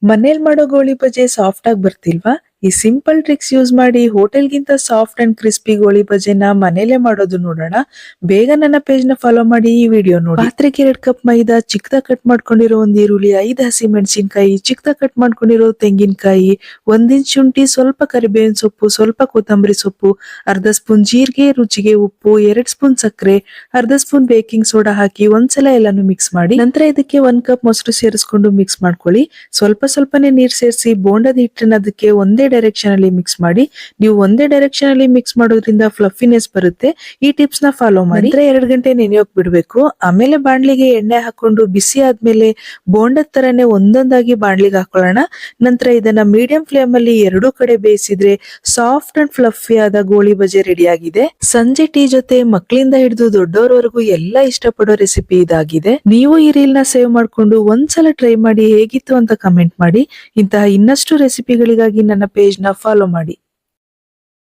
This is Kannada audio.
ಮನೇಲಿ ಮಾಡೋ ಗೋಳಿ ಬಜೆ ಸಾಫ್ಟ್ ಆಗಿ ಬರ್ತಿಲ್ವಾ? ಈ ಸಿಂಪಲ್ ಟ್ರಿಕ್ಸ್ ಯೂಸ್ ಮಾಡಿ ಹೋಟೆಲ್ಗಿಂತ ಸಾಫ್ಟ್ ಅಂಡ್ ಕ್ರಿಸ್ಪಿ ಗೋಳಿ ಬಜೆನ ಮನೇಲೆ ಮಾಡೋದು ನೋಡೋಣ. ಬೇಗ ನನ್ನ ಪೇಜ್ ನ ಫಾಲೋ ಮಾಡಿ ಈ ವಿಡಿಯೋ ನೋಡಿ. ಪಾತ್ರೆಗೆ 2 ಕಪ್ ಮೈದಾ, ಚಿಕ್ಕದಾಗಿ ಕಟ್ ಮಾಡ್ಕೊಂಡಿರೋ ಒಂದು ಈರುಳ್ಳಿ, 5 ಹಸಿ ಮೆಣಸಿನಕಾಯಿ, ಚಿಕ್ಕದಾಗಿ ಕಟ್ ಮಾಡ್ಕೊಂಡಿರೋ ತೆಂಗಿನಕಾಯಿ, 1 ಇಂಚ್ ಶುಂಠಿ, ಸ್ವಲ್ಪ ಕರಿಬೇವಿನ ಸೊಪ್ಪು, ಸ್ವಲ್ಪ ಕೊತ್ತಂಬರಿ ಸೊಪ್ಪು, ಅರ್ಧ ಸ್ಪೂನ್ ಜೀರಿಗೆ, ರುಚಿಗೆ ಉಪ್ಪು, 2 ಸ್ಪೂನ್ ಸಕ್ಕರೆ, ಅರ್ಧ ಸ್ಪೂನ್ ಬೇಕಿಂಗ್ ಸೋಡಾ ಹಾಕಿ ಒಂದ್ಸಲ ಎಲ್ಲಾನು ಮಿಕ್ಸ್ ಮಾಡಿ. ನಂತರ ಇದಕ್ಕೆ 1 ಕಪ್ ಮೊಸರು ಸೇರಿಸ್ಕೊಂಡು ಮಿಕ್ಸ್ ಮಾಡ್ಕೊಳ್ಳಿ. ಸ್ವಲ್ಪನೇ ನೀರ್ ಸೇರಿಸಿ ಬೋಂಡದ ಹಿಟ್ಟನ್ನ ಅದಕ್ಕೆ ಒಂದೇ ಡೈರೆಕ್ಷನ್ ಅಲ್ಲಿ ಮಿಕ್ಸ್ ಮಾಡಿ. ನೀವು ಒಂದೇ ಡೈರೆಕ್ಷನ್ ಅಲ್ಲಿ ಮಿಕ್ಸ್ ಮಾಡೋದ್ರಿಂದ ಫ್ಲಫಿನೆಸ್ ಬರುತ್ತೆ. ಈ ಟಿಪ್ಸ್ ನ ಫಾಲೋ ಮಾಡಿ. 2 ಗಂಟೆ ನೆನೆಯೋಕ್ ಬಿಡ್ಬೇಕು. ಆಮೇಲೆ ಬಾಣ್ಲಿಗೆ ಎಣ್ಣೆ ಹಾಕೊಂಡು ಬಿಸಿ ಆದ್ಮೇಲೆ ಬೋಂಡದ ತರನೇ ಒಂದೊಂದಾಗಿ ಬಾಣ್ಲಿಗೆ ಹಾಕೊಳ್ಳೋಣ. ನಂತರ ಇದನ್ನ ಮೀಡಿಯಂ ಫ್ಲೇಮ್ ಅಲ್ಲಿ 2 ಕಡೆ ಬೇಯಿಸಿದ್ರೆ ಸಾಫ್ಟ್ ಅಂಡ್ ಫ್ಲಫಿ ಆದ ಗೋಳಿ ಬಜೆ ರೆಡಿ ಆಗಿದೆ. ಸಂಜೆ ಟೀ ಜೊತೆ ಮಕ್ಕಳಿಂದ ಹಿಡಿದು ದೊಡ್ಡವರವರೆಗೂ ಎಲ್ಲ ಇಷ್ಟಪಡೋ ರೆಸಿಪಿ ಇದಾಗಿದೆ. ನೀವು ಈ ರೀಲ್ ನ ಸೇವ್ ಮಾಡ್ಕೊಂಡು ಒಂದ್ಸಲ ಟ್ರೈ ಮಾಡಿ ಹೇಗಿತ್ತು ಅಂತ ಕಮೆಂಟ್ ಮಾಡಿ. ಇಂತಹ ಇನ್ನಷ್ಟು ರೆಸಿಪಿಗಳಿಗಾಗಿ ನನ್ನ ಪೇಜ್ ನ ಫಾಲೋ ಮಾಡಿ.